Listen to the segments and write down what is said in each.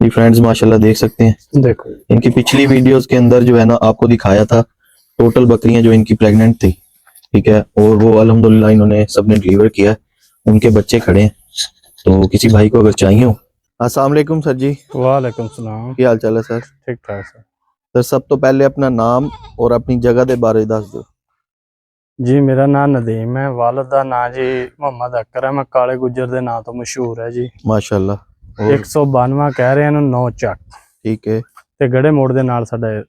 जी friends, माशाल्लाह देख सकते हैं। देखो इनकी पिछली वीडियोस के अंदर जो है ना आपको दिखाया था टोटल बकरियां जो इनकी प्रेग्नेंट थी, ठीक है, और वो अल्हम्दुलिल्लाह इन्होंने सबने डिलीवर किया। उनके बच्चे खड़े हैं, तो किसी भाई को अगर चाहिए हो। अस्सलाम वालेकुम सर जी, वालेकुम सलाम। क्या हाल चाल है सर? ठीक ठाक सर। सर सब तो पहले अपना नाम और अपनी जगह के बारे दस दो। जी मेरा नाम नदीम है, वालद दा नाम जी मोहम्मद अकर है। मैं काले गुजर दे नाम तो मशहूर है जी। माशाल्लाह। और 192 कह रहे हैं 9 ਚੱਕ ठीक है, ਤੇ ਗੜੇ ਮੋੜ ਦੇ ਨਾਲ ਸਾਡਾ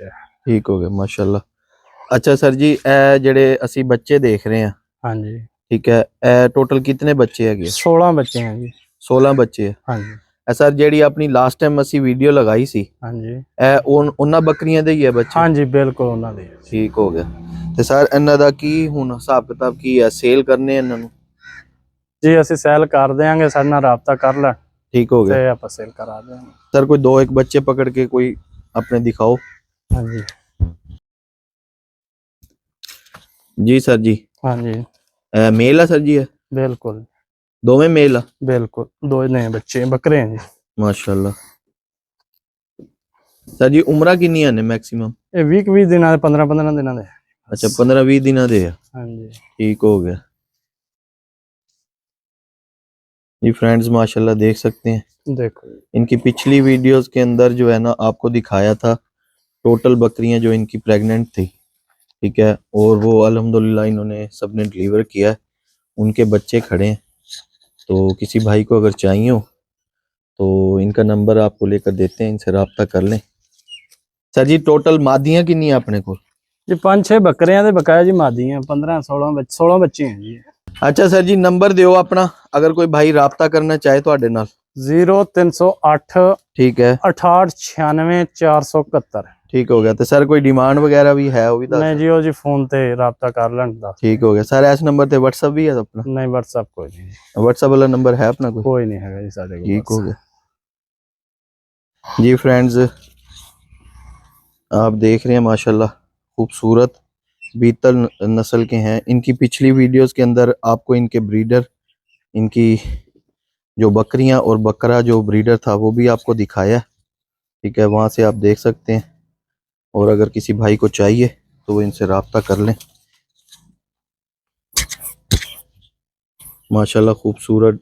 ਹੈ। ठीक हो गया माशाल्लाह। अच्छा सर जी, ए जेड़े ਅਸੀਂ ਬੱਚੇ ਦੇਖ ਰਹੇ ਹਾਂ, ਹਾਂਜੀ ठीक है, ए टोटल कितने बच्चे है? 16 ਬੱਚੇ हैं जी। 16 ਬੱਚੇ ਹੈ। ਹਾਂਜੀ ਸਰ ਜਿਹੜੀ ਆਪਣੀ ਲਾਸਟ ਟਾਈਮ ਅਸੀਂ ਵੀਡੀਓ ਲਗਾਈ ਸੀ, ਹਾਂਜੀ ਇਹ ਉਹਨਾਂ ਬੱਕਰੀਆਂ ਦੇ ਹੀ ਹੈ ਬੱਚੇ? ਹਾਂਜੀ ਬਿਲਕੁਲ ਉਹਨਾਂ ਦੇ। ਠੀਕ ਹੋ ਗਿਆ। ਤੇ ਸਰ ਇਹਨਾਂ ਦਾ ਕੀ ਹੁਣ ਹਿਸਾਬ ਕਿਤਾਬ ਕੀ ਹੈ? ਸੇਲ ਕਰਨੇ ਇਹਨਾਂ ਨੂੰ? ਜੀ ਅਸੀਂ ਸੇਲ ਕਰ ਦੇਾਂਗੇ, ਸਾਡੇ ਨਾਲ ਰਾਬਤਾ ਕਰ ਲੈ ठीक हो गया। ਤੇ ਆਪਾਂ ਸੇਲ ਕਰਾ ਦੇਾਂਗੇ। सर कोई दो एक बच्चे पकड़ के कोई अपने दिखाओ। ਹਾਂਜੀ जी सर जी, ਹਾਂਜੀ मेल है सर जी? है ਬਿਲकुਲ दोवें मेल है? ਬਿਲकुल दो नए बच्चे बकरे हैं जी। माशाल्लाह। सर जी उम्र किन्नियां ने मैक्सिमम? ਇਹ 20 ਦਿਨਾਂ ਦੇ 15 ਦਿਨਾਂ ਦੇ। अच्छा 15-20 दिनों दे है। ਹਾਂਜੀ ठीक हो गया जी फ्रेंड्स, माशाल्लाह देख सकते हैं। देखो इनकी पिछली वीडियोस के अंदर जो है ना आपको दिखाया था टोटल बकरियां जो इनकी प्रेग्नेंट थी, ठीक है, और वो अल्हम्दुलिल्लाह इन्होंने सबने डिलीवर किया है। उनके बच्चे खड़े हैं, तो किसी भाई को अगर चाहिए हो तो इनका नंबर आपको लेकर देते हैं, इनसे रब्ता कर लें। सर जी टोटल मादियां कितनी है अपने को? जी 5-6 बकरियां दे बकाया जी मादी हैं। 15-16 बच्चे हैं जी। अच्छा सर जी नंबर दियो अपना, अगर कोई भाई रब्ता करना चाहे तो नाल। 0308 ठीक है, 6896 471। ठीक हो गया। तो सर कोई डिमांड वगैरह भी है? वो भी दस नहीं जी, वो जी फोन ते राब्ता कर लें। ठीक हो गया। सर इस नंबर पे व्हाट्सएप भी है अपना? नहीं व्हाट्सएप कोई नहीं, व्हाट्सएप वाला नंबर है अपना कोई नहीं है जी साडे कोल। ठीक हो गया जी फ्रेंड्स, आप देख रहे हैं माशाल्लाह खूबसूरत बीतल नस्ल के हैं। इनकी पिछली वीडियोस के अंदर आपको इनके ब्रीडर, इनकी जो बकरियां और बकरा जो ब्रीडर था वो भी आपको दिखाया, ठीक है, वहां से आप देख सकते हैं। और अगर किसी भाई को चाहिए तो वो इनसे रब्ता कर लें। माशाल्लाह खूबसूरत